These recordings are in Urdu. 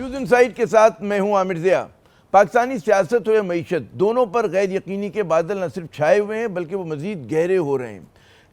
نیوز انسائٹ کے ساتھ میں ہوں عامر ضیاء۔ پاکستانی سیاست و معیشت دونوں پر غیر یقینی کے بادل نہ صرف چھائے ہوئے ہیں بلکہ وہ مزید گہرے ہو رہے ہیں۔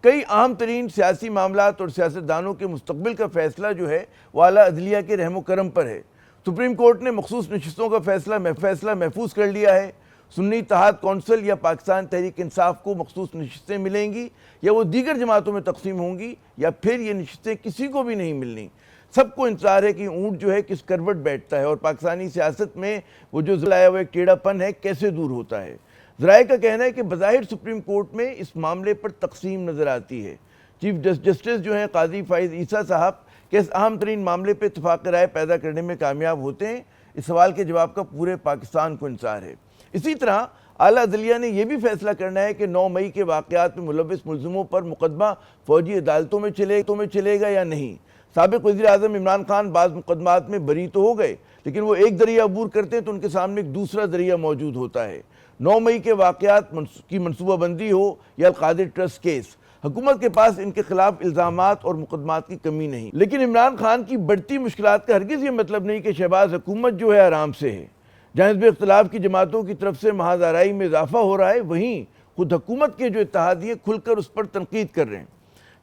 کئی اہم ترین سیاسی معاملات اور سیاستدانوں کے مستقبل کا فیصلہ جو ہے وہ اعلیٰ عدلیہ کے رحم و کرم پر ہے۔ سپریم کورٹ نے مخصوص نشستوں کا فیصلہ محفوظ کر لیا ہے۔ سنی اتحاد کونسل یا پاکستان تحریک انصاف کو مخصوص نشستیں ملیں گی یا وہ دیگر جماعتوں میں تقسیم ہوں گی یا پھر یہ نشستیں کسی کو بھی نہیں ملنی۔ سب کو انتظار ہے کہ اونٹ جو ہے کس کروٹ بیٹھتا ہے اور پاکستانی سیاست میں وہ جو ضلع وہ ایک ٹیڑھا پن ہے کیسے دور ہوتا ہے۔ ذرائع کا کہنا ہے کہ بظاہر سپریم کورٹ میں اس معاملے پر تقسیم نظر آتی ہے۔ چیف جسٹس جو ہیں قاضی فائز عیسیٰ صاحب کہ اس اہم ترین معاملے پہ اتفاق رائے پیدا کرنے میں کامیاب ہوتے ہیں، اس سوال کے جواب کا پورے پاکستان کو انتظار ہے۔ اسی طرح اعلیٰ عدلیہ نے یہ بھی فیصلہ کرنا ہے کہ 9 مئی کے واقعات میں ملوث ملزموں پر مقدمہ فوجی عدالتوں میں چلے گا یا نہیں۔ سابق وزیر اعظم عمران خان بعض مقدمات میں بری تو ہو گئے لیکن وہ ایک ذریعہ عبور کرتے ہیں تو ان کے سامنے ایک دوسرا ذریعہ موجود ہوتا ہے۔ 9 مئی کے واقعات کی منصوبہ بندی ہو یا القادر ٹرسٹ کیس، حکومت کے پاس ان کے خلاف الزامات اور مقدمات کی کمی نہیں، لیکن عمران خان کی بڑھتی مشکلات کا ہرگز یہ مطلب نہیں کہ شہباز حکومت جو ہے آرام سے ہے۔ جہاں حزب اختلاف کی جماعتوں کی طرف سے محاذ آرائی میں اضافہ ہو رہا ہے، وہیں خود حکومت کے جو اتحادیے کھل کر اس پر تنقید کر رہے ہیں۔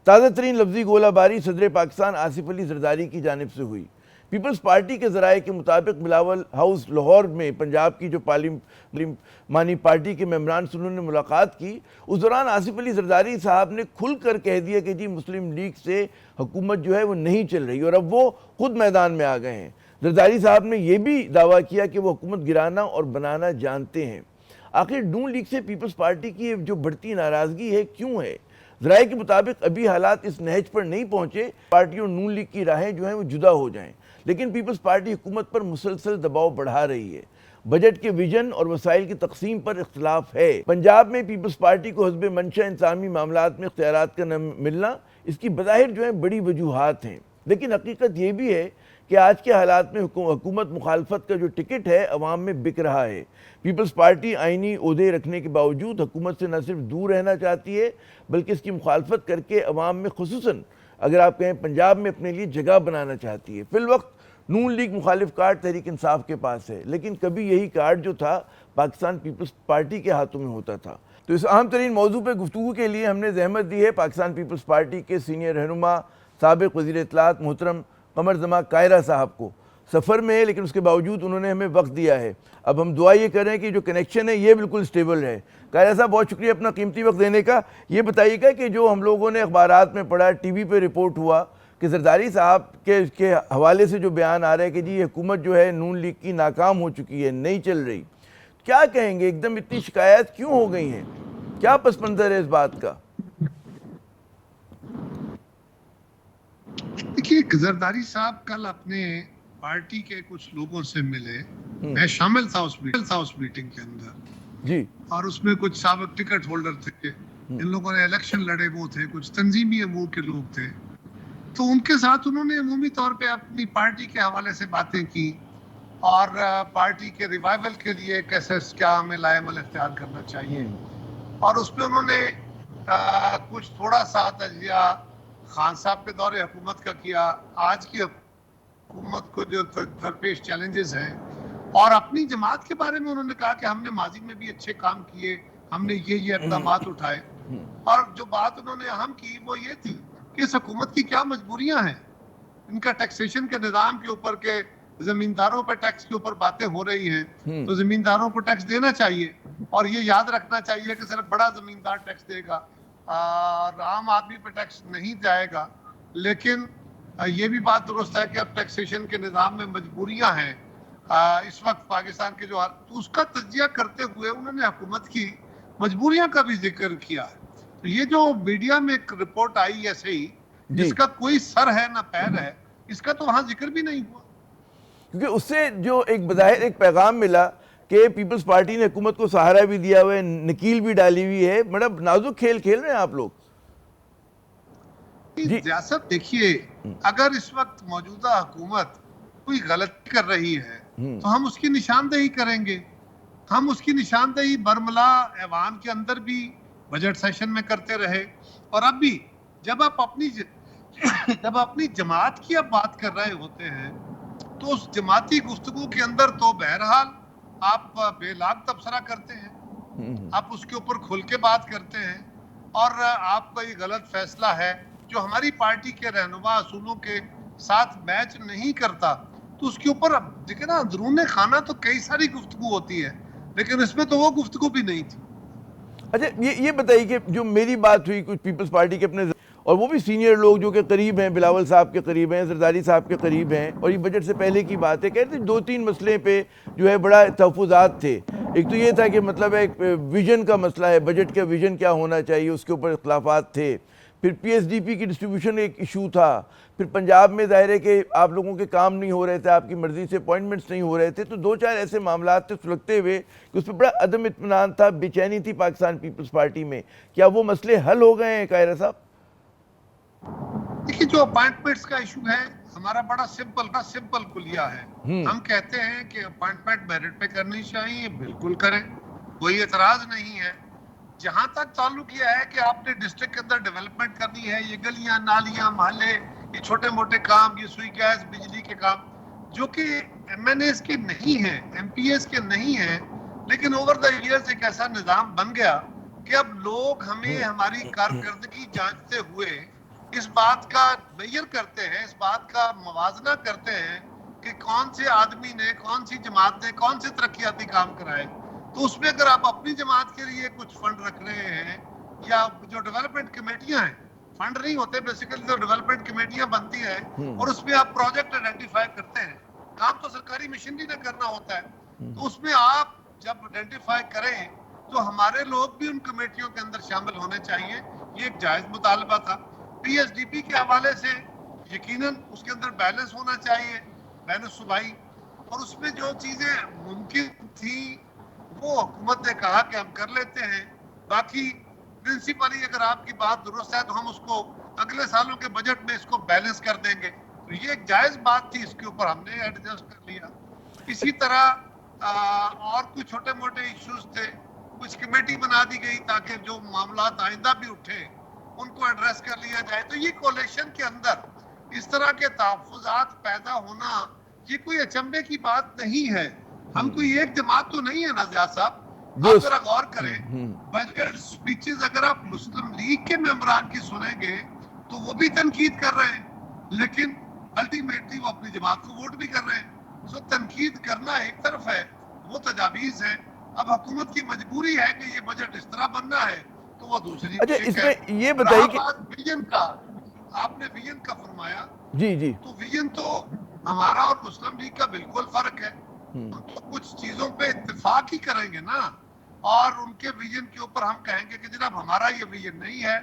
تازہ ترین لفظی گولہ باری صدر پاکستان آصف علی زرداری کی جانب سے ہوئی۔ پیپلز پارٹی کے ذرائع کے مطابق بلاول ہاؤس لاہور میں پنجاب کی جو پارلیمانی پارٹی کے ممبران سے انہوں نے ملاقات کی، اس دوران آصف علی زرداری صاحب نے کھل کر کہہ دیا کہ جی مسلم لیگ سے حکومت جو ہے وہ نہیں چل رہی اور اب وہ خود میدان میں آ گئے ہیں۔ زرداری صاحب نے یہ بھی دعویٰ کیا کہ وہ حکومت گرانا اور بنانا جانتے ہیں۔ آخر نون لیگ سے پیپلز پارٹی کی جو بڑھتی ناراضگی ہے کیوں ہے؟ ذرائع کے مطابق ابھی حالات اس نہج پر نہیں پہنچے پارٹی اور نون لیگ کی راہیں جو ہیں وہ جدا ہو جائیں، لیکن پیپلز پارٹی حکومت پر مسلسل دباؤ بڑھا رہی ہے۔ بجٹ کے ویژن اور وسائل کی تقسیم پر اختلاف ہے۔ پنجاب میں پیپلز پارٹی کو حسب منشا انتظامی معاملات میں اختیارات کا نہ ملنا، اس کی بظاہر جو ہیں بڑی وجوہات ہیں، لیکن حقیقت یہ بھی ہے کہ آج کے حالات میں حکومت مخالفت کا جو ٹکٹ ہے عوام میں بک رہا ہے۔ پیپلز پارٹی آئینی عہدے رکھنے کے باوجود حکومت سے نہ صرف دور رہنا چاہتی ہے بلکہ اس کی مخالفت کر کے عوام میں خصوصاً اگر آپ کہیں پنجاب میں اپنے لیے جگہ بنانا چاہتی ہے۔ فی الوقت نون لیگ مخالف کارڈ تحریک انصاف کے پاس ہے، لیکن کبھی یہی کارڈ جو تھا پاکستان پیپلز پارٹی کے ہاتھوں میں ہوتا تھا۔ تو اس اہم ترین موضوع پہ گفتگو کے لیے ہم نے زحمت دی ہے پاکستان پیپلز پارٹی کے سینئر رہنما سابق وزیر اطلاعات محترم قمر زمان قاہرہ صاحب کو۔ سفر میں ہے لیکن اس کے باوجود انہوں نے ہمیں وقت دیا ہے۔ اب ہم دعا یہ کریں کہ جو کنیکشن ہے یہ بالکل سٹیبل ہے۔ قاہرہ صاحب بہت شکریہ اپنا قیمتی وقت دینے کا۔ یہ بتائیے گا کہ جو ہم لوگوں نے اخبارات میں پڑھا، ٹی وی پہ رپورٹ ہوا کہ زرداری صاحب کے حوالے سے جو بیان آ رہا ہے کہ جی یہ حکومت جو ہے نون لیگ کی ناکام ہو چکی ہے، نہیں چل رہی، کیا کہیں گے؟ ایک دم اتنی شکایات کیوں ہو گئی ہیں؟ کیا پس منظر ہے اس بات کا؟ دیکھیے زرداری صاحب کل اپنے پارٹی کے کچھ لوگوں سے ملے، میں شامل تھا اس میٹنگ کے اندر جی، اور اس میں کچھ سابق ٹکٹ ہولڈر تھے، ان لوگوں نے الیکشن لڑے وہ تھے، کچھ تنظیمی امور کے لوگ تھے، تو ان کے ساتھ انہوں نے عمومی طور پہ اپنی پارٹی کے حوالے سے باتیں کی اور پارٹی کے ریوائول کے لیے کیسے کیا ہمیں لائے عمل اختیار کرنا چاہیے، اور اس پہ انہوں نے کچھ تھوڑا سا تجزیہ خان صاحب کے دور حکومت کا کیا، آج کی حکومت کو جو درپیش چیلنجز ہیں، اور اپنی جماعت کے بارے میں انہوں نے کہا کہ ہم نے ماضی میں بھی اچھے کام کیے، ہم نے یہ اقدامات اٹھائے، اور جو بات انہوں نے اہم کی وہ یہ تھی کہ اس حکومت کی کیا مجبوریاں ہیں۔ ان کا ٹیکسیشن کے نظام کے اوپر کے زمینداروں پر ٹیکس کے اوپر باتیں ہو رہی ہیں تو زمینداروں کو ٹیکس دینا چاہیے، اور یہ یاد رکھنا چاہیے کہ صرف بڑا زمیندار ٹیکس دے گا اور عام آدمی پہ ٹیکس نہیں جائے گا، لیکن یہ بھی بات درست ہے کہ اب ٹیکسیشن کے نظام میں مجبوریاں ہیں اس وقت پاکستان کے جو تو اس کا تجزیہ کرتے ہوئے انہوں نے حکومت کی مجبوریاں کا بھی ذکر کیا ہے۔ تو یہ جو میڈیا میں ایک رپورٹ آئی ایسے ہی جس کا کوئی سر ہے نہ پیر ہے، اس کا تو وہاں ذکر بھی نہیں ہوا، کیونکہ اس سے جو ایک بظاہر ایک پیغام ملا کہ پیپلز پارٹی نے حکومت کو سہارا بھی دیا ہوا ہے، نکیل بھی ڈالی ہوئی ہے، بڑا نازک کھیل کھیل رہے ہیں آپ لوگ۔ ریاست دیکھیے، اگر اس وقت موجودہ حکومت کوئی غلطی کر رہی ہے تو ہم اس کی نشاندہی کریں گے۔ ہم اس کی نشاندہی برملا ایوان کے اندر بھی بجٹ سیشن میں کرتے رہے، اور اب بھی جب آپ اپنی جماعت کی اب بات کر رہے ہوتے ہیں تو اس جماعتی گفتگو کے اندر تو بہرحال آپ بے لاگ تبصرہ کرتے ہیں، آپ اس کے اوپر کھل کے بات کرتے ہیں، اور آپ کا یہ غلط فیصلہ ہے جو ہماری پارٹی کے رہنما اصولوں کے ساتھ میچ نہیں کرتا، تو اس کے اوپر دیکھیں نا، اندرون خانہ تو کئی ساری گفتگو ہوتی ہے، لیکن اس میں تو وہ گفتگو بھی نہیں تھی۔ اچھا یہ بتائیے کہ جو میری بات ہوئی کچھ پیپلز پارٹی کے اپنے اور وہ بھی سینئر لوگ جو کہ قریب ہیں، بلاول صاحب کے قریب ہیں، زرداری صاحب کے قریب ہیں، اور یہ بجٹ سے پہلے کی بات ہے، کہتے ہیں 2-3 مسئلے پہ جو ہے بڑا تحفظات تھے۔ ایک تو یہ تھا کہ مطلب ایک ویژن کا مسئلہ ہے، بجٹ کا ویژن کیا ہونا چاہیے، اس کے اوپر اختلافات تھے۔ پھر پی ایس ڈی پی کی ڈسٹریبیوشن ایک ایشو تھا۔ پھر پنجاب میں ظاہر ہے کہ آپ لوگوں کے کام نہیں ہو رہے تھے، آپ کی مرضی سے اپوائنٹمنٹس نہیں ہو رہے تھے، تو 2-4 ایسے معاملات تھے سلگتے ہوئے کہ اس پہ بڑا عدم اطمینان تھا، بے چینی تھی پاکستان پیپلز پارٹی میں۔ کیا وہ مسئلے حل ہو گئے ہیں قاہرہ صاحب؟ دیکھیے جو اپوائنٹمنٹس کا ایشو ہے ہمارا بڑا سمپل کلیہ ہے، ہم کہتے ہیں کہ اپوائنٹمنٹ میرٹ پہ کرنی چاہیے، بالکل کریں، کوئی اعتراض نہیں ہے۔ جہاں تک تعلق یہ ہے کہ آپ نے ڈسٹرکٹ کے اندر ڈیولپمنٹ کرنی ہے، یہ گلیاں نالیاں محلے، یہ چھوٹے موٹے کام، یہ سوئی گیس بجلی کے کام جو کہ ایم این ایز کے نہیں ہیں، ایم پی ایز کے نہیں ہیں، لیکن اوور دا ایئرز ایک ایسا نظام بن گیا کہ اب لوگ ہمیں ہماری کارکردگی جانچتے ہوئے اس بات کا میئر کرتے ہیں، اس بات کا موازنہ کرتے ہیں کہ کون سے آدمی نے، کون سی جماعت نے کون سے ترقیاتی کام کرائے۔ تو اس میں اگر آپ اپنی جماعت کے لیے کچھ فنڈ رکھ رہے ہیں، یا جو ڈیولپمنٹ کمیٹیاں ہیں، فنڈ نہیں ہوتے بیسیکلی، تو ڈیولپمنٹ کمیٹیاں بنتی ہیں اور اس میں آپ پروجیکٹ آئیڈینٹیفائی کرتے ہیں، کام تو سرکاری مشینری نے کرنا ہوتا ہے، تو اس میں آپ جب آئیڈینٹیفائی کریں تو ہمارے لوگ بھی ان کمیٹیوں کے اندر شامل ہونے چاہیے، یہ ایک جائز مطالبہ تھا۔ پی ایس ڈی پی کے حوالے سے یقیناً اس کے اندر بیلنس ہونا چاہیے، بین الصوبائی، اور اس میں جو چیزیں ممکن تھیں وہ حکومت نے کہا کہ ہم کر لیتے ہیں، باقی پرنسپلی اگر آپ کی بات درست ہے تو ہم اس کو اگلے سالوں کے بجٹ میں اس کو بیلنس کر دیں گے، تو یہ ایک جائز بات تھی، اس کے اوپر ہم نے ایڈجسٹ کر لیا۔ اسی طرح اور کچھ چھوٹے موٹے ایشوز تھے، کچھ کمیٹی بنا دی گئی تاکہ جو معاملات آئندہ بھی اٹھے ان کو ایڈریس کر لیا جائے۔ تو یہ کولیشن کے اندر اس طرح کے تحفظات پیدا ہونا یہ کوئی اچنبے کی بات نہیں ہے، ہم کوئی ایک جماعت تو نہیں ہے نا زیاد صاحب، آپ ذرا غور کریں، بجٹ سپیچز اگر آپ مسلم لیگ کے ممبران کی سنیں گے تو وہ بھی تنقید کر رہے ہیں، لیکن الٹیمیٹلی وہ اپنی جماعت کو ووٹ بھی کر رہے ہیں، سو تنقید کرنا ایک طرف ہے، وہ تجاویز ہے، اب حکومت کی مجبوری ہے کہ یہ بجٹ اس طرح بننا ہے تو وہ دوسری اچھا اس میں یہ بتائیے کہ ویژن کا، آپ نے ویژن کا فرمایا، جی تو ویژن تو ہمارا اور مسلم لیگ کا بالکل فرق ہے، تو کچھ چیزوں پہ اتفاق ہی کریں گے نا، اور ان کے ویژن کے اوپر ہم کہیں گے کہ جناب ہمارا یہ ویژن نہیں ہے،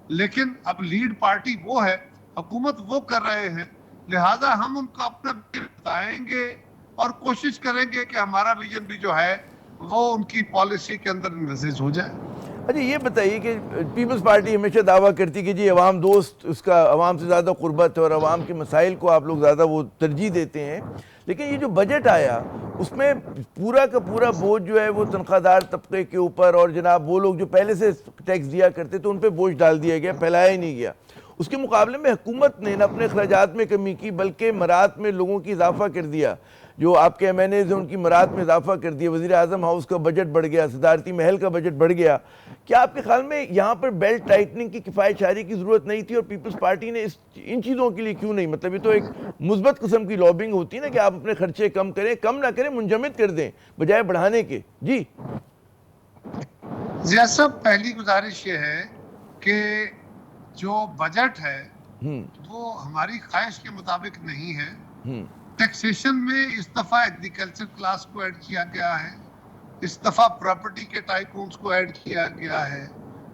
لیکن اب لیڈ پارٹی وہ ہے، حکومت وہ کر رہے ہیں، لہٰذا ہم ان کو اپنا ویژن بتائیں گے اور کوشش کریں گے کہ ہمارا ویژن بھی جو ہے وہ ان کی پالیسی کے اندر انویسٹ ہو جائے۔ اچھا یہ بتائیے کہ پیپلز پارٹی ہمیشہ دعویٰ کرتی کہ جی عوام دوست، اس کا عوام سے زیادہ قربت ہے اور عوام کے مسائل کو آپ لوگ زیادہ وہ ترجیح دیتے ہیں، لیکن یہ جو بجٹ آیا اس میں پورا کا پورا بوجھ جو ہے وہ تنخواہ دار طبقے کے اوپر، اور جناب وہ لوگ جو پہلے سے ٹیکس دیا کرتے تو ان پہ بوجھ ڈال دیا گیا، پھیلایا ہی نہیں گیا۔ اس کے مقابلے میں حکومت نے نہ اپنے اخراجات میں کمی کی بلکہ مرات میں لوگوں کی اضافہ کر دیا، جو آپ کے ایم این ایز ہیں ان کی مرات میں اضافہ کر دیا، وزیر اعظم ہاؤس کا بجٹ بڑھ گیا، صدارتی محل کا بجٹ بڑھ گیا۔ کیا آپ کے خیال میں یہاں پر بیلٹ ٹائٹننگ کی کفایت شعاری کی ضرورت نہیں تھی، اور پیپلز پارٹی نے ان چیزوں کے لیے کیوں نہیں، مطلب یہ تو ایک مثبت قسم کی لابنگ ہوتی ہے نا کہ آپ اپنے خرچے کم کریں، کم نہ کریں، منجمد کر دیں بجائے بڑھانے کے؟ جی ضیاء صاحب، پہلی گزارش یہ ہے کہ جو بجٹ ہے وہ ہماری خواہش کے مطابق نہیں ہے۔ ٹیکسیشن میں اس دفعہ ایگریکلچر کلاس کو ایڈ کیا گیا ہے، اس دفعہ پراپرٹی کے ٹائکونز کو ایڈ کیا گیا ہے،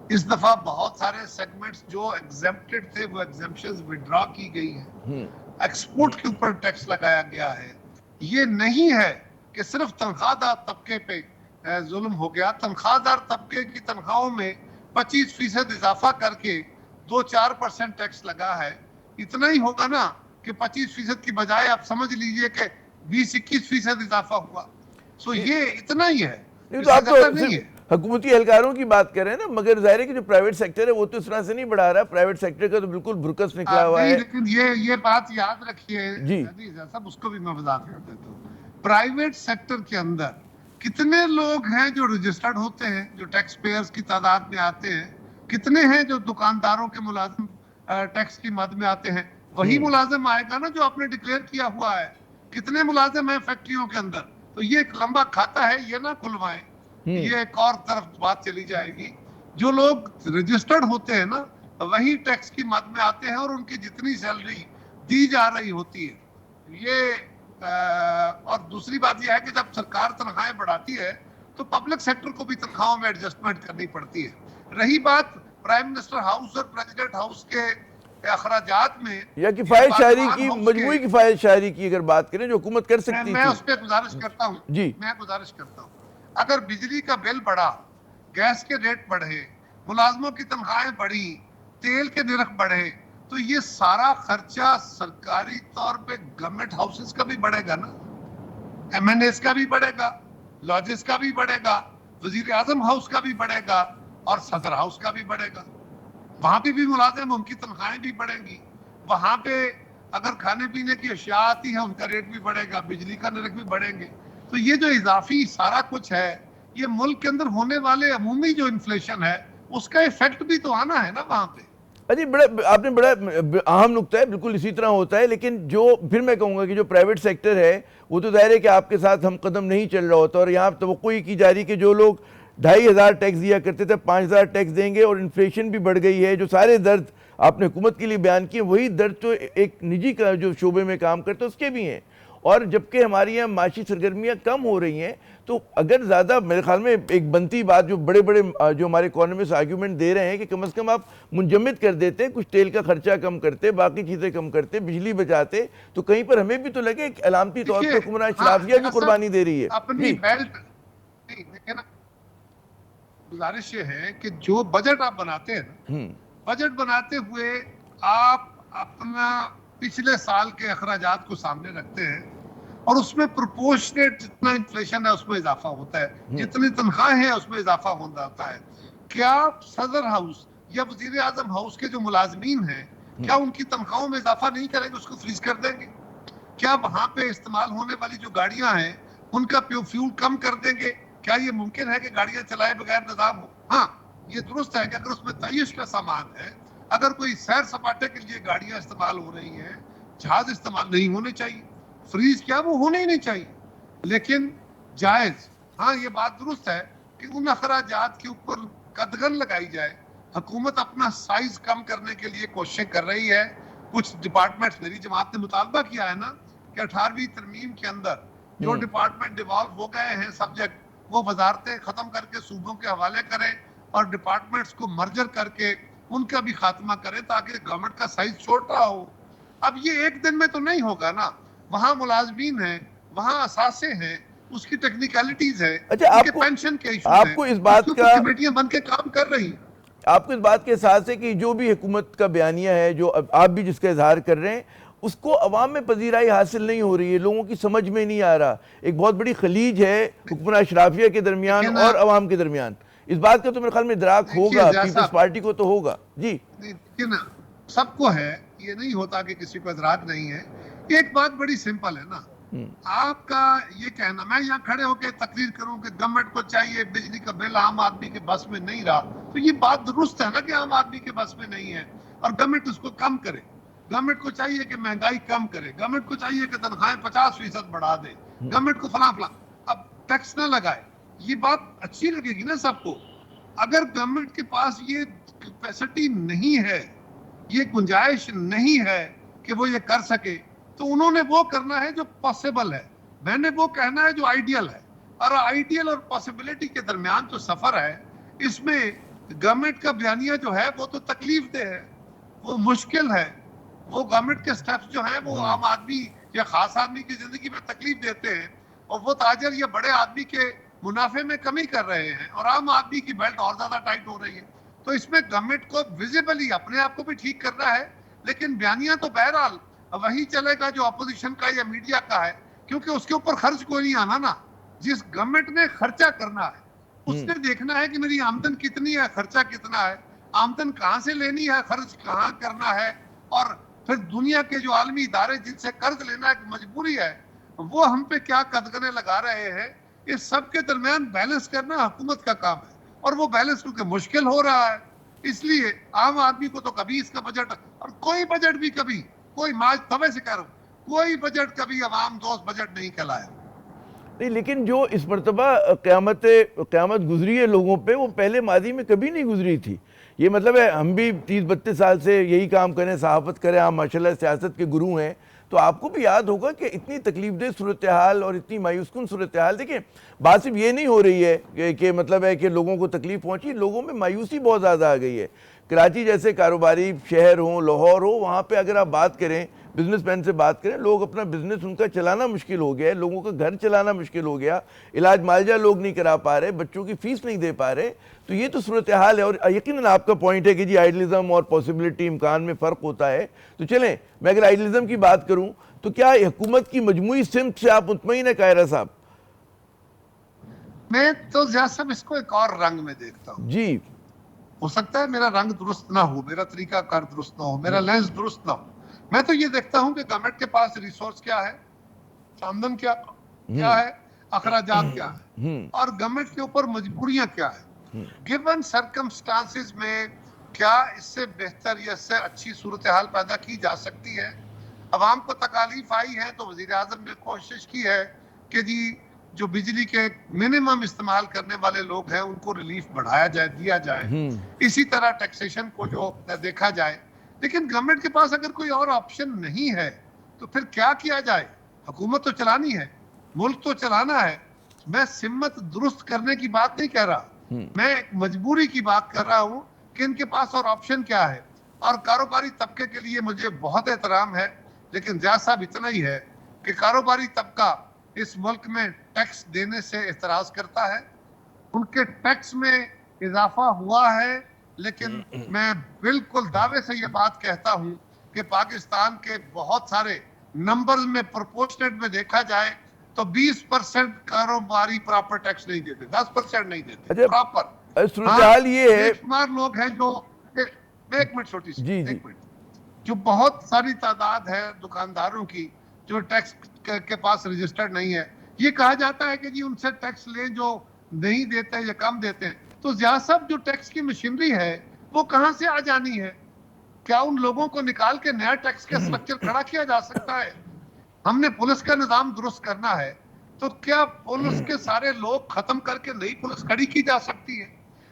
اس دفعہ بہت سارے سیگمنٹس جو ایگزمپٹڈ تھے وہ ایگزمپشنز وڈرا کی گئی ہیں، ایکسپورٹ کے اوپر ٹیکس لگایا گیا ہے۔ یہ نہیں ہے کہ صرف تنخواہ دار طبقے پہ ظلم ہو گیا، تنخواہ دار طبقے کی تنخواہوں میں 25% اضافہ کر کے 2-4% ٹیکس لگا ہے، اتنا ہی ہوگا نا کہ 25% کی بجائے آپ سمجھ لیجئے کہ 20-21% اضافہ ہوا، سو یہ اتنا ہی ہے، نہیں تو آپ تو نہیں ہے۔ حکومتی اہلکاروں کی بات کر رہے ہیں نا، مگر ظاہر ہے کہ جو پرائیویٹ سیکٹر ہے وہ تو اس طرح سے نہیں بڑھا رہا، پرائیویٹ سیکٹر کا تو بالکل بھرکس نکلا ہوا ہے. لیکن یہ بات یاد رکھیے جی صاحب، اس کو بھی میں وضاحت کر دیتا ہوں. پرائیویٹ سیکٹر کے اندر کتنے لوگ ہیں جو رجسٹرڈ ہوتے ہیں، جو ٹیکس پیئرز کی تعداد میں آتے ہیں؟ کتنے ہیں جو دکانداروں کے ملازم ٹیکس کی مد میں آتے ہیں؟ وہی ملازم آئے گا نا جو آپ نے ڈکلیئر کیا ہوا ہے. کتنے ملازم ہیں فیکٹریوں کے اندر؟ تو یہ ایک لمبا کھاتا ہے، یہ نہ کھلوائیں. یہ ایک اور طرف بات چلی جائے گی. جو لوگ رجسٹرڈ ہوتے ہیں نا وہی ٹیکس کی مد میں آتے ہیں، اور ان کی جتنی سیلری دی جا رہی ہوتی ہے یہ اور دوسری بات یہ ہے کہ جب سرکار تنخواہیں بڑھاتی ہے تو پبلک سیکٹر کو بھی تنخواہوں میں ایڈجسٹمنٹ کرنی پڑتی ہے. رہی بات پرائم منسٹر ہاؤس اور پریزیڈنٹ ہاؤس کے اخراجات میں یا کفایت شاعری کی، مجموعی کفایت شاعری کی اگر بات کریں جو حکومت کر سکتی تھی، میں اس پہ گزارش کرتا ہوں. جی میں گزارش کرتا ہوں اگر بجلی کا بل بڑھا، گیس کے ریٹ بڑھے، ملازموں کی تنخواہیں بڑھی، تیل کے نرخ بڑھے، تو یہ سارا خرچہ سرکاری طور پہ گورنمنٹ ہاؤسز کا بھی بڑھے گا نا، ایم این ایز کا بھی بڑھے گا، لاجز کا بھی بڑھے گا، وزیر اعظم ہاؤس کا بھی بڑھے گا، اور صدر ہاؤس کا بھی بڑھے گا. وہاں پہ بھی ملازم، ان کی تنخواہیں بھی بڑھیں گی. وہاں پہ اگر کھانے پینے کی اشیاء آتی ہیں ان کا ریٹ بھی بڑھے گا، بجلی کا نرخ بھی بڑھیں گے. تو یہ جو اضافی سارا کچھ ہے، یہ ملک کے اندر ہونے والے عمومی جو انفلیشن ہے اس کا ایفیکٹ بھی تو آنا ہے نا وہاں پہ. جی آپ نے بڑا اہم نقطہ ہے، بالکل اسی طرح ہوتا ہے. لیکن جو پھر میں کہوں گا کہ جو پرائیویٹ سیکٹر ہے وہ تو ظاہر ہے کہ آپ کے ساتھ ہم قدم نہیں چل رہا ہوتا، اور یہاں توقع ہی کی جا رہی کہ جو لوگ 2,500 ٹیکس دیا کرتے تھے 5,000 ٹیکس دیں گے، اور انفلیشن بھی بڑھ گئی ہے. جو سارے درد آپ نے حکومت کے لیے بیان کیے وہی درد تو ایک نجی کا جو شعبے میں کام کرتے اس کے بھی ہیں. اور جبکہ ہماری یہاں معاشی سرگرمیاں کم ہو رہی ہیں، تو اگر زیادہ میرے خیال میں ایک بنتی بات جو بڑے بڑے جو ہمارے اکانومسٹ آرگیومنٹ دے رہے ہیں کہ کم از کم آپ منجمد کر دیتے، کچھ تیل کا خرچہ کم کرتے، باقی چیزیں کم کرتے، بجلی بچاتے، تو کہیں پر ہمیں بھی تو لگے ایک علامتی طور پہ حکمران اشرافیہ بھی قربانی دے رہی ہے. اپنی بیلٹ دیکھیں نا، گزارش یہ ہے کہ جو بجٹ آپ بناتے ہیں نا، بجٹ بناتے ہوئے آپ اپنا پچھلے سال کے اخراجات کو سامنے رکھتے ہیں، اور اس میں پروپورشنیٹ جتنا انفلیشن ہے اس میں اضافہ ہوتا ہے، جتنی تنخواہیں ہیں اس میں اضافہ ہوتا ہے. کیا صدر ہاؤس یا وزیر اعظم ہاؤس کے جو ملازمین ہیں کیا ان کی تنخواہوں میں اضافہ نہیں کریں گے، اس کو فریز کر دیں گے؟ کیا وہاں پہ استعمال ہونے والی جو گاڑیاں ہیں ان کا فیول کم کر دیں گے؟ کیا یہ ممکن ہے کہ گاڑیاں چلائے بغیر نظام ہو؟ ہاں یہ درست ہے کہ اگر اس میں تعیش کا سامان ہے، اگر کوئی سیر سپاٹے کے لیے گاڑیاں استعمال ہو رہی ہیں، جہاز استعمال نہیں ہونے چاہیے، فریز کیا وہ ہونے ہی نہیں چاہیے، لیکن جائز. ہاں یہ بات درست ہے کہ ان اخراجات کے اوپر قدغن لگائی جائے. حکومت اپنا سائز کم کرنے کے لیے کوششیں کر رہی ہے. کچھ ڈپارٹمنٹ، میری جماعت نے مطالبہ کیا ہے نا کہ 18ویں ترمیم کے اندر جو ڈپارٹمنٹ ڈیوالو ہو گئے ہیں سبجیکٹ، وہ وزارتیں ختم کر کے صوبوں کے حوالے کریں اور ڈپارٹمنٹس کو مرجر کر کے ان کا بھی خاتمہ کریں تاکہ گورنمنٹ کا سائز چھوٹا ہو. اب یہ ایک دن میں تو نہیں ہوگا نا، وہاں ملازمین ہیں، وہاں اثاثے ہیں، اس کی ٹیکنیکلٹیز ہے، پینشن کے ایشو ہیں، آپ کو اس بات کا کمیٹیاں بن کے کام کر رہی ہیں. آپ کو اس بات کے احساس ہے کہ جو بھی حکومت کا بیانیہ ہے، جو آپ بھی جس کا اظہار کر رہے ہیں، اس کو عوام میں پذیرائی حاصل نہیں ہو رہی ہے، لوگوں کی سمجھ میں نہیں آ رہا. ایک بہت بڑی خلیج ہے حکمراں اشرافیہ کے درمیان اور عوام کے درمیان. اس بات کا تو میرے خیال میں ادراک ہوگا، پیپلز پارٹی کو تو ہوگا. جی لیکن سب کو ہے، یہ نہیں ہوتا کہ کسی کو ادراک نہیں ہے. ایک بات بڑی سمپل ہے نا، آپ کا یہ کہنا، میں یہاں کھڑے ہو کے تقریر کروں کہ گورنمنٹ کو چاہیے بجلی کا بل عام آدمی کے بس میں نہیں رہا، تو یہ بات درست ہے نا کہ عام آدمی کے بس میں نہیں ہے اور گورنمنٹ اس کو کم کرے. گورنمنٹ کو چاہیے کہ مہنگائی کم کرے، گورنمنٹ کو چاہیے کہ تنخواہیں 50% بڑھا دے، گورنمنٹ کو فلاں فلاں. اب ٹیکس نہ لگائے، یہ بات اچھی لگے گی نا سب کو. اگر گورنمنٹ کے پاس یہ کیپیسٹی نہیں ہے، یہ گنجائش نہیں ہے کہ وہ یہ کر سکے، تو انہوں نے وہ کرنا ہے جو پاسبل ہے. میں نے وہ کہنا ہے جو آئیڈیل ہے، اور آئیڈیل اور پاسبلٹی کے درمیان جو سفر ہے، اس میں گورنمنٹ کا بیانیہ جو ہے وہ تو تکلیف دہ ہے، وہ مشکل ہے. وہ گورنمنٹ کے سٹیپس جو ہیں وہ عام آدمی یا خاص آدمی کی زندگی میں تکلیف دیتے ہیں، اور وہ تاجر یا بڑے آدمی کے منافع میں کمی کر رہے ہیں، اور عام آدمی کی بیلٹ اور زیادہ ٹائٹ ہو رہی ہے. تو اس میں گورنمنٹ کو ویزیبلی اپنے آپ کو بھی ٹھیک کرنا ہے، لیکن بیانیہ تو بہرحال وہی چلے گا جو اپوزیشن کا یا میڈیا کا ہے، کیونکہ اس کے اوپر خرچ کوئی نہیں آنا نا. جس گورنمنٹ نے خرچہ کرنا ہے اس نے دیکھنا ہے کہ میری آمدن کتنی ہے, خرچہ کتنا ہے, آمدن کہاں سے لینی ہے, خرچ کہاں کرنا ہے, اور پھر دنیا کے جو عالمی ادارے جن سے قرض لینا ایک مجبوری ہے, وہ ہم پہ کیا قدغنیں لگا رہے ہیں. اس سب کے درمیان بیلنس کرنا حکومت کا کام ہے, اور وہ بیلنس کیونکہ مشکل ہو رہا ہے. اس لیے عام آدمی کو تو کبھی اس کا بجٹ, اور کوئی بجٹ بھی کبھی, کوئی ماج توے سے کہہ رہا ہوں, کوئی بجٹ کبھی عوام دوست بجٹ نہیں کہلایا. نہیں, لیکن جو اس مرتبہ قیامت گزری ہے لوگوں پہ, وہ پہلے ماضی میں کبھی نہیں گزری تھی. یہ مطلب ہے ہم بھی 30-32 سال سے یہی کام کریں, صحافت کریں, آپ ماشاءاللہ سیاست کے گرو ہیں, تو آپ کو بھی یاد ہوگا کہ اتنی تکلیف دہ صورتحال اور اتنی مایوس کن صورتحال, دیکھیں بات صرف یہ نہیں ہو رہی ہے کہ مطلب ہے کہ لوگوں کو تکلیف پہنچی, لوگوں میں مایوسی بہت زیادہ آ گئی ہے. کراچی جیسے کاروباری شہر ہوں, لاہور ہو, وہاں پہ اگر آپ بات کریں, بزنس مین سے بات کریں, لوگ اپنا بزنس ان کا چلانا مشکل ہو گیا ہے, لوگوں کا گھر چلانا مشکل ہو گیا, علاج معالجہ لوگ نہیں کرا پا رہے, بچوں کی فیس نہیں دے پا رہے. تو یہ تو صورتحال ہے, اور یقیناً آپ کا پوائنٹ ہے کہ جی آئیڈلزم اور پاسبلٹی, امکان میں فرق ہوتا ہے. تو چلیں, میں اگر آئیڈلزم کی بات کروں تو کیا حکومت کی مجموعی سمت سے آپ مطمئن ہیں قاہرہ صاحب؟ میں تو زیادہ صاحب اس کو ایک اور رنگ میں دیکھتا ہوں. جی, ہو سکتا ہے میرا رنگ درست نہ ہو, میرا طریقہ کار درست نہ ہو, میرا لینس درست نہ ہو. میں تو یہ دیکھتا ہوں کہ گورنمنٹ کے پاس ریسورس کیا ہے, آمدن کیا ہے, اخراجات کیا ہے, اور گورنمنٹ کے اوپر مجبوریاں کیا ہے. گیون سرکمسٹانسز میں کیا اس سے بہتر یا اس سے اچھی صورتحال پیدا کی جا سکتی ہے. عوام کو تکالیف آئی ہے تو وزیر اعظم نے کوشش کی ہے کہ جی جو بجلی کے منیمم استعمال کرنے والے لوگ ہیں ان کو ریلیف بڑھایا جائے, دیا جائے. اسی طرح ٹیکسیشن کو جو دیکھا جائے. لیکن گورنمنٹ کے پاس اگر کوئی اور آپشن نہیں ہے تو پھر کیا جائے. حکومت تو چلانی ہے, ملک تو چلانا ہے. میں سمت درست کرنے کی بات نہیں کہہ رہا, میں ایک مجبوری کی بات کر رہا ہوں کہ ان کے پاس اور آپشن کیا ہے. اور کاروباری طبقے کے لیے مجھے بہت احترام ہے, لیکن زیادہ صاحب اتنا ہی ہے کہ کاروباری طبقہ اس ملک میں ٹیکس دینے سے اعتراض کرتا ہے. ان کے ٹیکس میں اضافہ ہوا ہے, لیکن میں بالکل دعوے سے یہ بات کہتا ہوں کہ پاکستان کے بہت سارے نمبرز میں پرپورشنٹ میں دیکھا جائے تو 20% کاروباری پراپر ٹیکس نہیں دیتے, 10% نہیں دیتے پراپر. صورتحال یہ ہے, شمار لوگ ہیں جو, ایک منٹ چھوٹی سی, جی ایک منٹ, جو بہت ساری تعداد ہے دکانداروں کی جو ٹیکس کے پاس رجسٹرڈ نہیں ہے. یہ کہا جاتا ہے کہ جی ان سے ٹیکس لیں جو نہیں دیتے یا کم دیتے ہیں. تو زیادہ صاحب جو ٹیکس کی مشینری ہے وہ کہاں سے آ جانی ہے؟ کیا ان لوگوں کو نکال کے نیا ٹیکس کا سٹرکچر کھڑا کیا جا سکتا ہے؟ ہم نے پولیس کا نظام درست کرنا ہے تو کیا پولیس کے سارے لوگ ختم کر کے نئی پولیس کھڑی کی جا سکتی ہے؟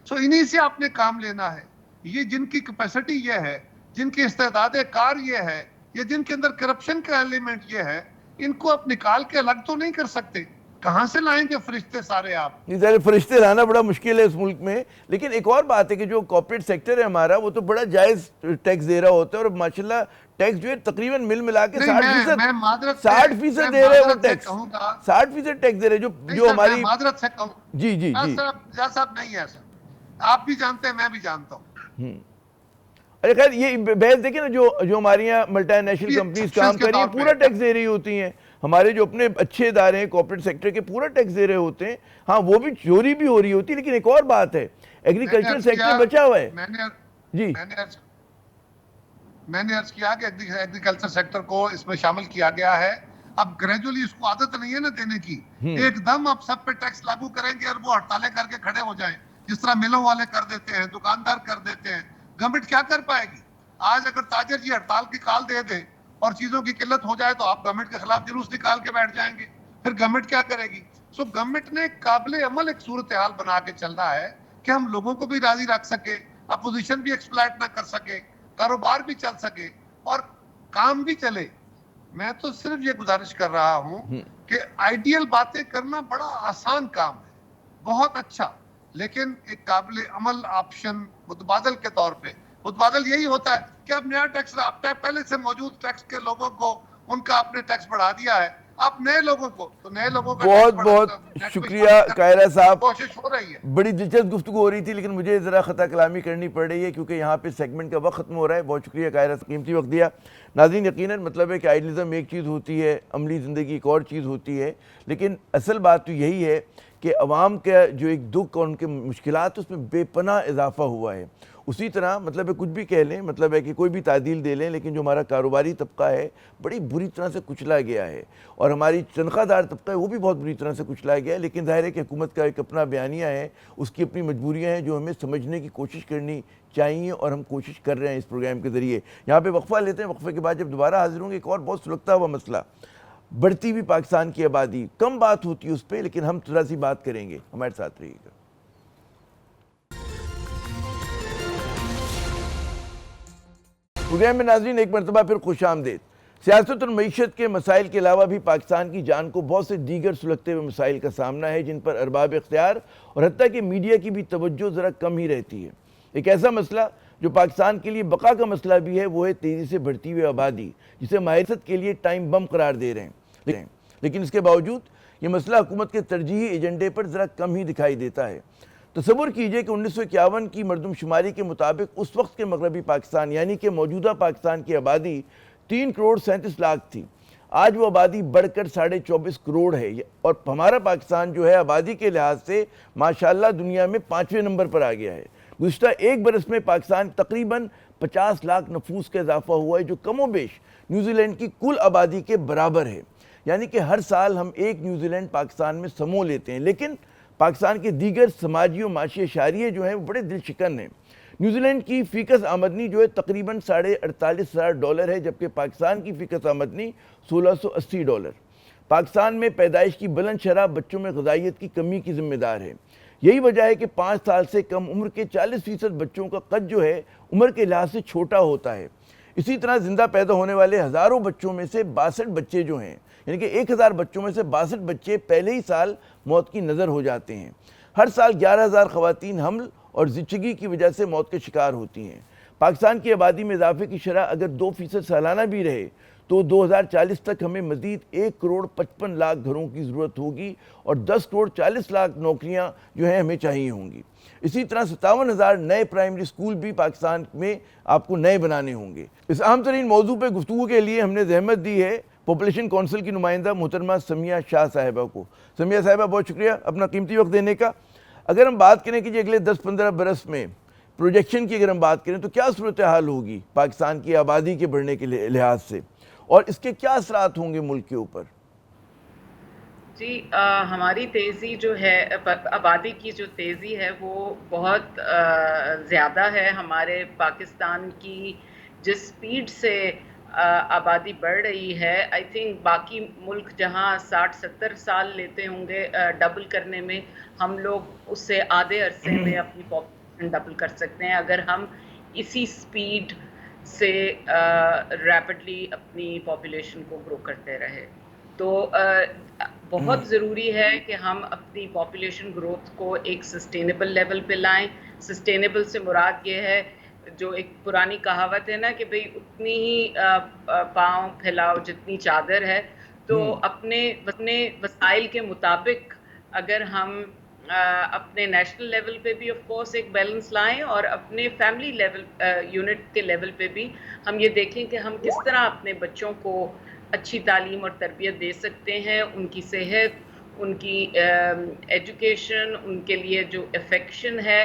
سو انہی سے آپ نے کام لینا ہے. یہ جن کی کیپیسٹی یہ ہے, جن کی استعداد کار یہ ہے, یا جن کے اندر کرپشن کا ایلیمنٹ یہ ہے, ان کو آپ نکال کے الگ تو نہیں کر سکتے. کہاں سے لائیں گے فرشتے سارے آپ؟ فرشتے لانا بڑا مشکل ہے اس ملک میں. لیکن ایک اور بات ہے کہ جو کارپوریٹ سیکٹر ہے ہمارا, وہ تو بڑا جائز ٹیکس دے رہا ہوتا ہے, اور ماشاءاللہ ٹیکس جو ہے تقریباً مل ملا کے 60% دے رہے, وہ ٹیکس 60% ٹیکس دے رہے, جو ہماری معذرت سے کہوں, جی جی جی صاحب نہیں ہے ایسا, آپ بھی جانتے ہیں, میں بھی جانتا ہوں. ارے خیر, یہ بحث دیکھیں نا, جو ہماری یہاں ملٹی نیشنل کمپنیز کام کر رہی ہیں پورا ٹیکس دے رہی ہوتی ہیں. ہمارے جو اپنے اچھے ادارے ہیں کارپوریٹ سیکٹر کے, پورا ٹیکس دے رہے ہوتے ہیں. ہاں وہ بھی چوری بھی ہو رہی ہوتی ہے. لیکن ایک اور بات ہے, ایگریکلچر سیکٹر بچا ہوا ہے. جی, میں نے عرض کیا کہ ایگریکلچر سیکٹر کو اس میں شامل کیا گیا ہے. اب گریجولی اس کو عادت نہیں ہے نا دینے کی, ایک دم آپ سب پہ ٹیکس لاگو کریں گے اور وہ ہڑتالیں کر کے کھڑے ہو جائیں, جس طرح ملوں والے کر دیتے ہیں, دکاندار کر دیتے ہیں. گورنمنٹ کیا کر پائے گی؟ آج اگر تاجر جی ہڑتال کی کال دے دے اور چیزوں کی قلت ہو جائے تو آپ گورنمنٹ کے خلاف جلوس نکال کے بیٹھ جائیں گے, پھر گورنمنٹ کیا کرے گی؟ سو گورنمنٹ نے قابل عمل ایک صورتحال بنا کے چل رہا ہے کہ ہم لوگوں کو بھی راضی رکھ سکے, اپوزیشن بھی ایکسپلائٹ نہ کر سکے, کاروبار بھی چل سکے اور کام بھی چلے. میں تو صرف یہ گزارش کر رہا ہوں کہ آئیڈیل باتیں کرنا بڑا آسان کام ہے, بہت اچھا, لیکن ایک قابل عمل آپشن متبادل کے طور پہ, متبادل یہی ہوتا ہے کہ اب نیا ٹیکس, پہلے سے موجود ٹیکس کے لوگوں کو ان کا آپ نے ٹیکس بڑھا دیا ہے, آپ نئے لوگوں کو تو نئے لوگوں کا بہت نیٹ بہت کو شکریہ قاہرہ صاحب. کوشش ہو رہی ہے. بڑی دلچسپ گفتگو ہو رہی تھی لیکن مجھے ذرا خطا کلامی کرنی پڑ رہی ہے کیونکہ یہاں پہ سیگمنٹ کا وقت ختم ہو رہا ہے. بہت شکریہ قاہرہ سے قیمتی وقت دیا. ناظرین یقیناً مطلب ہے کہ آئیڈیلزم ایک چیز ہوتی ہے, عملی زندگی ایک اور چیز ہوتی ہے, لیکن اصل بات تو یہی ہے کہ عوام کا جو ایک دکھ اور ان کے مشکلات اس میں بے پناہ اضافہ ہوا ہے. اسی طرح مطلب ہے کچھ بھی کہہ لیں, مطلب ہے کہ کوئی بھی تعدیل دے لیں, لیکن جو ہمارا کاروباری طبقہ ہے بڑی بری طرح سے کچلا گیا ہے, اور ہماری تنخواہ دار طبقہ ہے وہ بھی بہت بری طرح سے کچلا گیا ہے. لیکن ظاہر ہے کہ حکومت کا ایک اپنا بیانیہ ہے, اس کی اپنی مجبوریاں ہیں جو ہمیں سمجھنے کی کوشش کرنی چاہیے, اور ہم کوشش کر رہے ہیں اس پروگرام کے ذریعے. یہاں پہ وقفہ لیتے ہیں, وقفے کے بعد جب دوبارہ حاضر ہوں گے ایک اور بہت سلگتا ہوا مسئلہ, بڑھتی ہوئی پاکستان کی آبادی. کم بات ہوتی ہے اس پہ لیکن ہم تھوڑا سی بات کریں گے. ہمارے ساتھ رہیے گا. پروگرام میں ناظرین ایک مرتبہ پھر خوش آمدید. سیاست اور معیشت کے مسائل کے علاوہ بھی پاکستان کی جان کو بہت سے دیگر سلگتے ہوئے مسائل کا سامنا ہے جن پر ارباب اختیار اور حتیٰ کہ میڈیا کی بھی توجہ ذرا کم ہی رہتی ہے. ایک ایسا مسئلہ جو پاکستان کے لیے بقا کا مسئلہ بھی ہے وہ ہے تیزی سے بڑھتی ہوئی آبادی, جسے معیشت کے لیے ٹائم بم قرار دے رہے ہیں. لیکن اس کے باوجود یہ مسئلہ حکومت کے ترجیحی ایجنڈے پر ذرا کم ہی دکھائی دیتا ہے. تصور کیجئے کہ 1951 کی مردم شماری کے مطابق اس وقت کے مغربی پاکستان یعنی کہ موجودہ پاکستان کی آبادی 3 کروڑ 37 لاکھ تھی. آج وہ آبادی بڑھ کر 24.5 کروڑ ہے, اور ہمارا پاکستان جو ہے آبادی کے لحاظ سے ماشاءاللہ دنیا میں 5ویں نمبر پر آ گیا ہے. گزشتہ ایک برس میں پاکستان تقریباً 50 لاکھ نفوس کا اضافہ ہوا ہے, جو کم و بیش نیوزی لینڈ کی کل آبادی کے برابر ہے. یعنی کہ ہر سال ہم ایک نیوزی لینڈ پاکستان میں سمو لیتے ہیں. لیکن پاکستان کے دیگر سماجی و معاشی اشاریے جو ہیں وہ بڑے دل شکن ہیں. نیوزی لینڈ کی فیکس آمدنی جو ہے تقریباً $48,000 ہے, جبکہ پاکستان کی فیکس آمدنی $1,680. پاکستان میں پیدائش کی بلند شرح بچوں میں غذائیت کی کمی کی ذمہ دار ہے. یہی وجہ ہے کہ 5 سال سے کم عمر کے 40% بچوں کا قد جو ہے عمر کے لحاظ سے چھوٹا ہوتا ہے. اسی طرح زندہ پیدا ہونے والے ہزاروں بچوں میں سے 62 بچے جو ہیں, یعنی کہ 1000 بچوں میں سے 62 بچے پہلے ہی سال موت کی نظر ہو جاتے ہیں. ہر سال 11,000 خواتین حمل اور زچگی کی وجہ سے موت کے شکار ہوتی ہیں. پاکستان کی آبادی میں اضافے کی شرح اگر 2% سالانہ بھی رہے تو 2040 تک ہمیں مزید 1 کروڑ 55 لاکھ گھروں کی ضرورت ہوگی, اور 10 کروڑ 40 لاکھ نوکریاں جو ہیں ہمیں چاہیے ہوں گی. اسی طرح 57,000 نئے پرائمری اسکول بھی پاکستان میں آپ کو نئے بنانے ہوں گے. اس اہم ترین موضوع پہ گفتگو کے لیے ہم نے زحمت دی ہے پاپولیشن کونسل کی نمائندہ محترمہ سمیہ شاہ صاحبہ کو. سمیہ صاحبہ بہت شکریہ اپنا قیمتی وقت دینے کا. اگر ہم بات کریں کہ جی اگلے 10-15 برس میں پروجیکشن کی اگر ہم بات کریں تو کیا صورتحال ہوگی پاکستان کی آبادی کے بڑھنے کے لحاظ سے, اور اس کے کیا اثرات ہوں گے ملک کے اوپر؟ جی ہماری تیزی جو ہے آبادی کی جو تیزی ہے وہ بہت زیادہ ہے. ہمارے پاکستان کی جس سپیڈ سے آبادی بڑھ رہی ہے, آئی تھنک باقی ملک جہاں 60-70 سال لیتے ہوں گے ڈبل کرنے میں, ہم لوگ اس سے آدھے عرصے میں اپنی پاپولیشن ڈبل کر سکتے ہیں اگر ہم اسی سپیڈ سے ریپڈلی اپنی پاپولیشن کو گرو کرتے رہے. تو بہت ضروری ہے کہ ہم اپنی پاپولیشن گروتھ کو ایک سسٹینیبل لیول پہ لائیں. سسٹینیبل سے مراد یہ ہے, جو ایک پرانی کہاوت ہے نا کہ بھئی اتنی ہی پاؤں پھیلاؤ جتنی چادر ہے. تو اپنے وسائل کے مطابق اگر ہم اپنے نیشنل لیول پہ بھی آف کورس ایک بیلنس لائیں, اور اپنے فیملی لیول یونٹ کے لیول پہ بھی ہم یہ دیکھیں کہ ہم کس طرح اپنے بچوں کو اچھی تعلیم اور تربیت دے سکتے ہیں, ان کی صحت, ان کی ایجوکیشن, ان کے لیے جو افیکشن ہے,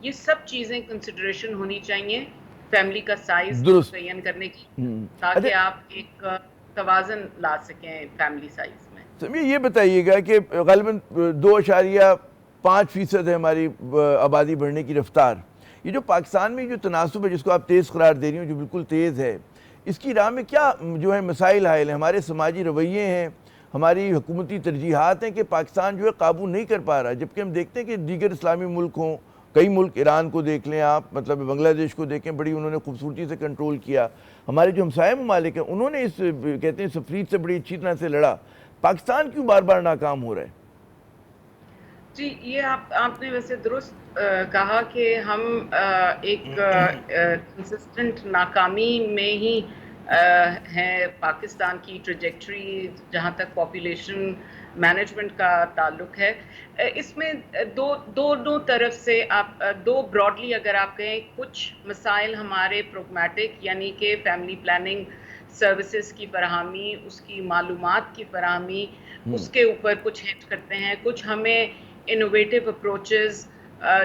یہ سب چیزیں کنسیڈریشن ہونی چاہیے فیملی کا سائز متعین کرنے کی, تاکہ آپ ایک توازن لا سکیں فیملی سائز میں. سمیہ یہ بتائیے گا کہ غالباً 2.5% ہے ہماری آبادی بڑھنے کی رفتار. یہ جو پاکستان میں جو تناسب ہے جس کو آپ تیز قرار دے رہی ہوں, جو بالکل تیز ہے, اس کی راہ میں کیا جو ہے مسائل حائل ہیں؟ ہمارے سماجی رویے ہیں, ہماری حکومتی ترجیحات ہیں کہ پاکستان جو ہے قابو نہیں کر پا رہا, جبکہ ہم دیکھتے ہیں کہ دیگر اسلامی ملک ہوں, کئی ملک, ایران کو دیکھ لیں آپ, مطلب بنگلہ دیش کو دیکھیں, بڑی انہوں نے خوبصورتی سے کنٹرول کیا. ہمارے جو ہمسایہ ممالک ہیں انہوں نے اس کہتے ہیں تفرید سے بڑی اچھی طرح سے لڑا. پاکستان کیوں بار بار ناکام ہو رہا ہے؟ جی یہ آپ نے ویسے درست کہا کہ ہم ایک کنسسٹنٹ ناکامی میں ہی ہیں پاکستان کی ٹریجیکٹری جہاں تک پاپولیشن مینجمنٹ کا تعلق ہے. اس میں دونوں طرف سے آپ دو براڈلی اگر آپ کہیں کچھ مسائل ہمارے پروگمیٹک یعنی کہ فیملی پلاننگ سروسز کی فراہمی, اس کی معلومات کی فراہمی, اس کے اوپر کچھ ہٹ کرتے ہیں. کچھ ہمیں انوویٹیو اپروچز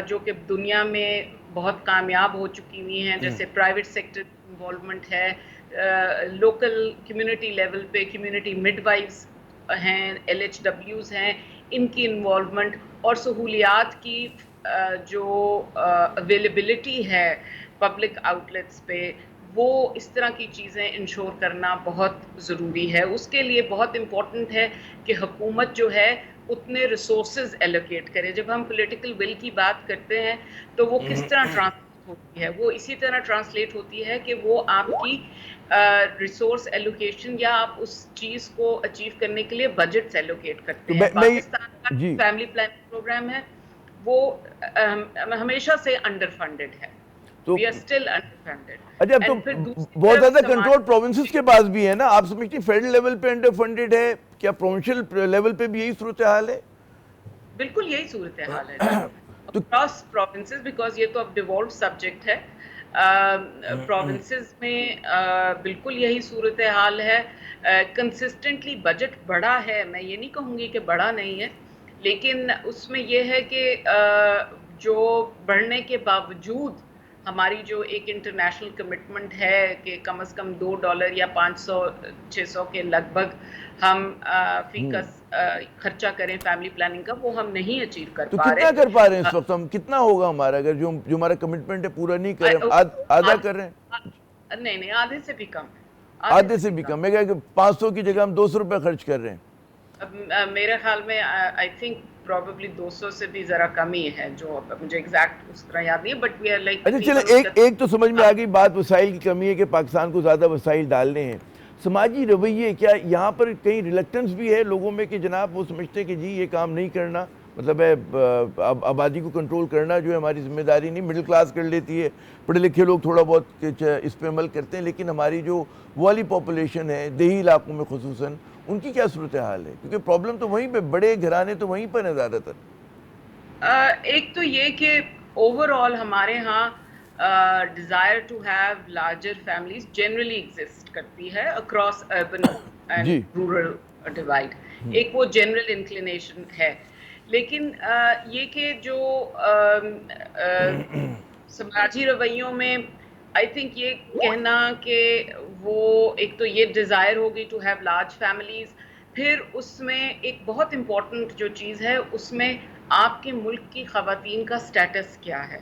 جو کہ دنیا میں بہت کامیاب ہو چکی ہوئی ہیں, جیسے پرائیویٹ سیکٹر انوالومنٹ ہے, لوکل کمیونٹی لیول پہ کمیونٹی مڈ وائفز ہیں, LHWs ہیں, ان کی انوالومنٹ اور سہولیات کی جو اویلیبلٹی ہے پبلک آؤٹلیٹس پہ, وہ اس طرح کی چیزیں انشور کرنا بہت ضروری ہے. اس کے لیے بہت امپورٹنٹ ہے کہ حکومت جو ہے اتنے ریسورسز ایلوکیٹ کرے. جب ہم پولیٹیکل ول کی بات کرتے ہیں تو وہ کس طرح ٹرانسلیٹ ہوتی ہے, وہ اسی طرح ٹرانسلیٹ ہوتی ہے کہ وہ آپ کی ریسورس ایلوکیشن یا آپ اس چیز کو اچیو کرنے کے لیے بجٹس ایلوکیٹ کرتے ہیں. پاکستان کا فیملی پلاننگ پروگرام ہے وہ ہمیشہ سے انڈر فنڈڈ ہے. We are still underfunded. اچھا, اب تو بہت زیادہ کنٹرول پروونسز کے پاس بھی ہے نا, آپ سمجھتی ہیں فیڈرل لیول پہ انڈر فنڈڈ ہے, کیا پروونشل لیول پہ بھی یہی صورتحال ہے؟ بالکل یہی صورتحال ہے اکراس پروونسز, بیکاز یہ تو اب ڈیوالوڈ سبجیکٹ ہے. پروونسز میں بالکل یہی صورتحال ہے. کنسسٹنٹلی بجٹ بڑا ہے, میں یہ نہیں کہوں گی کہ بڑا نہیں ہے, لیکن اس میں یہ ہے کہ جو بڑھنے کے باوجود ہماری جو ایک انٹرنیشنل کمٹمنٹ ہے کہ کم از کم $2 یا 500-600 کے لگ بھگ ہم فی کس خرچہ کریں فیملی پلاننگ کا, وہ ہم نہیں اچیو کر پا رہے. تو کتنا کر پا رہے ہیں اس وقت ہم, کتنا ہوگا ہمارا اگر جو ہمارا کمٹمنٹ ہے پورا نہیں کر رہے, آدھا کر رہے ہیں؟ نہیں, آدھے سے بھی کم. آدھے سے بھی کم. میں کہا کہ 500 کی جگہ ہم 200 روپے خرچ کر رہے ہیں. میرے خیال میں آئی تھنک پروبیبلی 200 سے بھی ذرا کم ہی ہے, جو مجھے ایگزیکٹ اس طرح یاد نہیں ہے, بٹ وی آر لائک. اچھا چلیں, ایک تو سمجھ میں آ گئی بات, وسائل کی کمی ہے کہ پاکستان کو زیادہ وسائل ڈالنے ہیں. سماجی رویے, کیا یہاں پر کہیں ریلیکٹنس بھی ہے لوگوں میں کہ جناب وہ سمجھتے ہیں کہ جی یہ کام نہیں کرنا, مطلب ہے آبادی کو کنٹرول کرنا جو ہے ہماری ذمہ داری نہیں, مڈل کلاس کر لیتی ہے, پڑھے لکھے لوگ تھوڑا بہت اس پہ عمل کرتے ہیں, لیکن ہماری جو والی پاپولیشن ہے دیہی علاقوں میں خصوصاً, ان کی کیا صورتحال ہے؟ کیونکہ پرابلم تو وہیں پہ, بڑے گھرانے تو وہیں پر ہیں زیادہ تر. ایک تو یہ کہ اوور آل ہمارے ہاں desire to have larger families generally exist کرتی ہے across urban and rural divide. ایک وہ general inclination ہے, لیکن یہ کہ جو سماجی رویوں میں I think یہ کہنا کہ وہ ایک تو یہ desire ہوگی to have large families, پھر اس میں ایک بہت امپورٹنٹ جو چیز ہے اس میں آپ کے ملک کی خواتین کا سٹیٹس کیا ہے.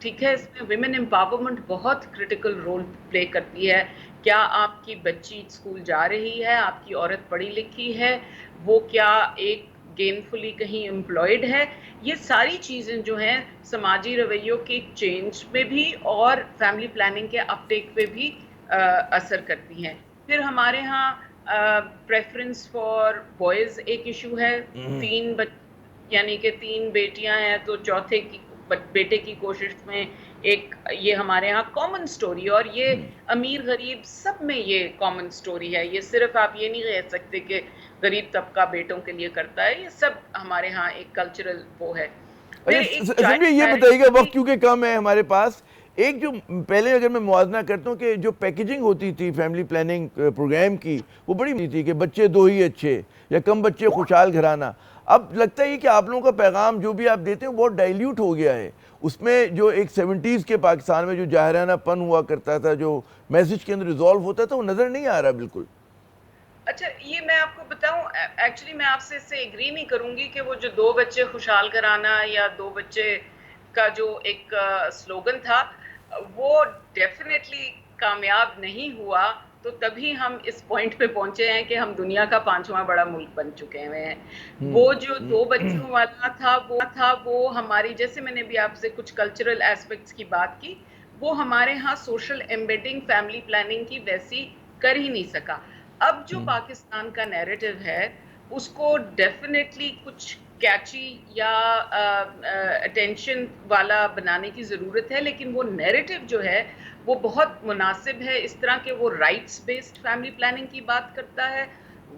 ٹھیک ہے, اس میں ویمن امپاورمنٹ بہت کرٹیکل رول پلے کرتی ہے. کیا آپ کی بچی اسکول جا رہی ہے, آپ کی عورت پڑھی لکھی ہے, وہ کیا ایک گینفلی کہیں امپلائڈ ہے, یہ ساری چیزیں جو ہیں سماجی رویوں کے چینج میں بھی اور فیملی پلاننگ کے اپ ٹیک پہ بھی اثر کرتی ہیں. پھر ہمارے ہاں پریفرنس فار بوائز ایک ایشو ہے. یعنی کہ 3 بیٹیاں ہیں تو چوتھے کی بیٹے کی کوشش میں ایک یہ ہمارے ہاں کامن سٹوری, اور یہ امیر غریب سب میں یہ کامن سٹوری ہے. یہ صرف آپ یہ نہیں کہہ سکتے کہ غریب طبقہ بیٹوں کے لیے کرتا ہے, یہ سب ہمارے ہاں ایک کلچرل وہ ہے. یہ بتائیے گا, وقت کیونکہ کم ہے ہمارے پاس, ایک جو پہلے اگر میں موازنہ کرتا ہوں کہ جو پیکیجنگ ہوتی تھی فیملی پلاننگ پروگرام کی, وہ بڑی تھی کہ بچے 2 ہی اچھے یا کم بچے خوشحال گھرانہ. اب لگتا ہے کہ آپ لوگوں کا پیغام جو بھی آپ دیتے ہیں بہت ڈائلیوٹ ہو گیا ہے. اس میں جو ایک 70s کے پاکستان میں جو جاہرانہ پن ہوا کرتا تھا, جو میسج کے اندر ریزالو ہوتا تھا, وہ نظر نہیں آ رہا بالکل. اچھا, یہ میں آپ کو بتاؤں, ایکچولی میں آپ سے اس سے ایگری نہیں کروں گی کہ وہ جو 2 بچے خوشحال گھرانہ یا 2 بچے کا جو ایک سلوگن تھا وہ ڈیفینیٹلی کامیاب نہیں ہوا. تو تبھی ہم اس پوائنٹ پہ پہنچے ہیں کہ ہم دنیا کا 5واں بڑا ملک بن چکے ہوئے ہیں. وہ جو 2 بچوں والا تھا وہ ہماری, جیسے میں نے بھی آپ سے کچھ کلچرل ایسپیکٹس کی بات کی, وہ ہمارے ہاں سوشل ایمبیڈنگ فیملی پلاننگ کی ویسی کر ہی نہیں سکا. اب جو پاکستان کا نیریٹو ہے اس کو ڈیفینیٹلی کچھ کیچی یا اٹینشن والا بنانے کی ضرورت ہے, لیکن وہ نیریٹو جو ہے وہ بہت مناسب ہے اس طرح کہ وہ رائٹس بیسڈ فیملی پلاننگ کی بات کرتا ہے,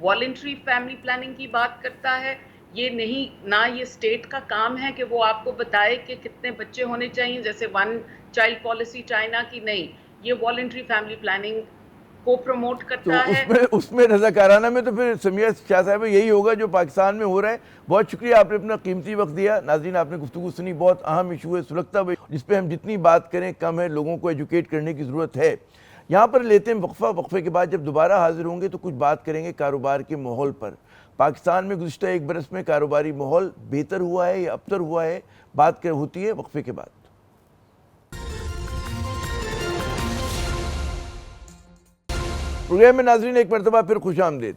والنٹری فیملی پلاننگ کی بات کرتا ہے. یہ نہیں, نہ یہ اسٹیٹ کا کام ہے کہ وہ آپ کو بتائے کہ کتنے بچے ہونے چاہیے جیسے 1 چائلڈ پالیسی چائنا کی, نہیں, یہ والنٹری فیملی پلاننگ کو پروموٹ تو کرتا ہے. اس میں رضاکارانہ میں تو پھر سمیہ شاہ صاحب یہی ہوگا جو پاکستان میں ہو رہا ہے. بہت شکریہ, آپ نے اپنا قیمتی وقت دیا. ناظرین, آپ نے گفتگو سنی, بہت اہم ایشو ہے سلگتا ہوئے, جس پہ ہم جتنی بات کریں کم ہے, لوگوں کو ایجوکیٹ کرنے کی ضرورت ہے. یہاں پر لیتے ہیں وقفہ, وقفے کے بعد جب دوبارہ حاضر ہوں گے تو کچھ بات کریں گے کاروبار کے ماحول پر. پاکستان میں گزشتہ 1 برس میں کاروباری ماحول بہتر ہوا ہے یا ابتر ہوا ہے, بات ہوتی ہے وقفے کے بعد. پروگرام میں ناظرین ایک مرتبہ پھر خوش آمدید.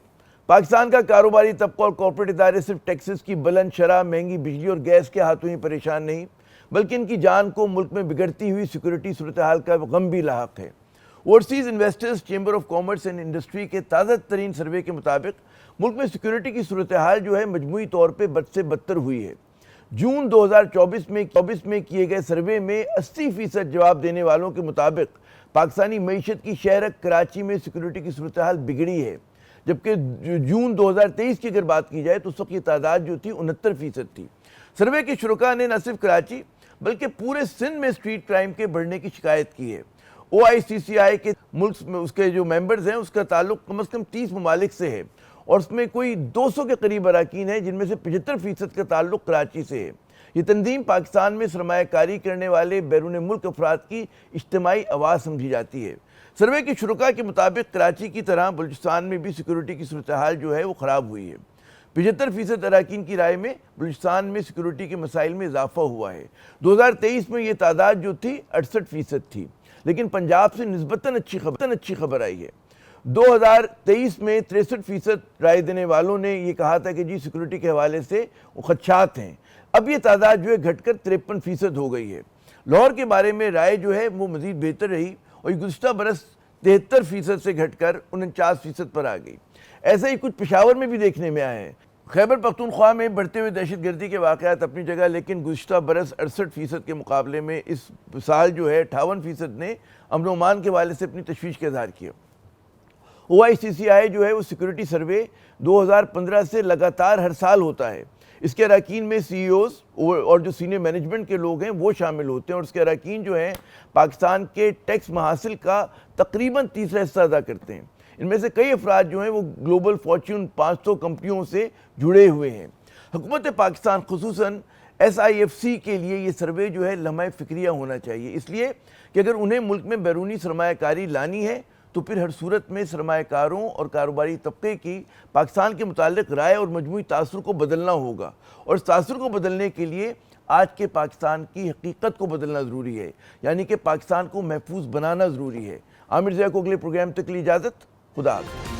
پاکستان کا کاروباری طبقہ اور کارپوریٹ ادارے صرف ٹیکسز کی بلند شرح, مہنگی بجلی اور گیس کے ہاتھوں ہی پریشان نہیں, بلکہ ان کی جان کو ملک میں بگڑتی ہوئی سیکورٹی صورتحال کا غم بھی لاحق ہے. Overseas investors chamber of commerce and industry کے تازہ ترین سروے کے مطابق ملک میں سیکورٹی کی صورتحال جو ہے مجموعی طور پہ بد سے بدتر ہوئی ہے. جون 2024 میں کیے گئے سروے میں 80% جواب دینے والوں کے مطابق پاکستانی معیشت کی شہر کراچی میں سیکورٹی کی صورتحال بگڑی ہے, جبکہ جون 2023 کی اگر بات کی جائے تو اس وقت یہ تعداد جو تھی 69% تھی. سروے کے شرکاء نے نہ صرف کراچی بلکہ پورے سندھ میں اسٹریٹ کرائم کے بڑھنے کی شکایت کی ہے. OICCI کے ملک میں اس کے جو ممبرز ہیں اس کا تعلق کم از کم 30 ممالک سے ہے, اور اس میں کوئی 200 کے قریب اراکین ہیں جن میں سے 75% کا تعلق کراچی سے ہے. یہ تنظیم پاکستان میں سرمایہ کاری کرنے والے بیرون ملک افراد کی اجتماعی آواز سمجھی جاتی ہے. سروے کے شرکاء کے مطابق کراچی کی طرح بلوچستان میں بھی سیکورٹی کی صورتحال جو ہے وہ خراب ہوئی ہے. 75% اراکین کی رائے میں بلوچستان میں سیکورٹی کے مسائل میں اضافہ ہوا ہے. 2023 میں یہ تعداد جو تھی 68% تھی, لیکن پنجاب سے نسبتاً اچھی خبر آئی ہے. 2023 میں 63% رائے دینے والوں نے یہ کہا تھا کہ جی سیکورٹی کے حوالے سے وہ خدشات ہیں. اب یہ تعداد جو ہے گھٹ کر 53% ہو گئی ہے. لاہور کے بارے میں رائے جو ہے وہ مزید بہتر رہی, اور یہ گزشتہ برس 73% سے گھٹ کر 49% پر آ گئی. ایسا ہی کچھ پشاور میں بھی دیکھنے میں آیا ہے. خیبر پختونخوا میں بڑھتے ہوئے دہشت گردی کے واقعات اپنی جگہ, لیکن گزشتہ برس 68% کے مقابلے میں اس سال جو ہے 58% نے امن و امان کے حوالے سے اپنی تشویش کا اظہار کیا. OICCI جو ہے وہ سیکورٹی سروے 2015 سے لگاتار ہر سال ہوتا ہے. اس کے اراکین میں CEOs اور جو سینئر مینجمنٹ کے لوگ ہیں وہ شامل ہوتے ہیں, اور اس کے اراکین جو ہیں پاکستان کے ٹیکس محاصل کا تقریباً 30% حصہ ادا کرتے ہیں. ان میں سے کئی افراد جو ہیں وہ گلوبل فارچون 500 کمپنیوں سے جڑے ہوئے ہیں. حکومت پاکستان خصوصاً SIFC کے لیے یہ سروے جو ہے لمحہ فکریہ ہونا چاہیے, اس لیے کہ اگر انہیں ملک میں بیرونی سرمایہ کاری لانی ہے تو پھر ہر صورت میں سرمایہ کاروں اور کاروباری طبقے کی پاکستان کے متعلق رائے اور مجموعی تاثر کو بدلنا ہوگا, اور اس تاثر کو بدلنے کے لیے آج کے پاکستان کی حقیقت کو بدلنا ضروری ہے, یعنی کہ پاکستان کو محفوظ بنانا ضروری ہے. عامر ضیاء کو اگلے پروگرام تک کے لیے اجازت. خدا حافظ.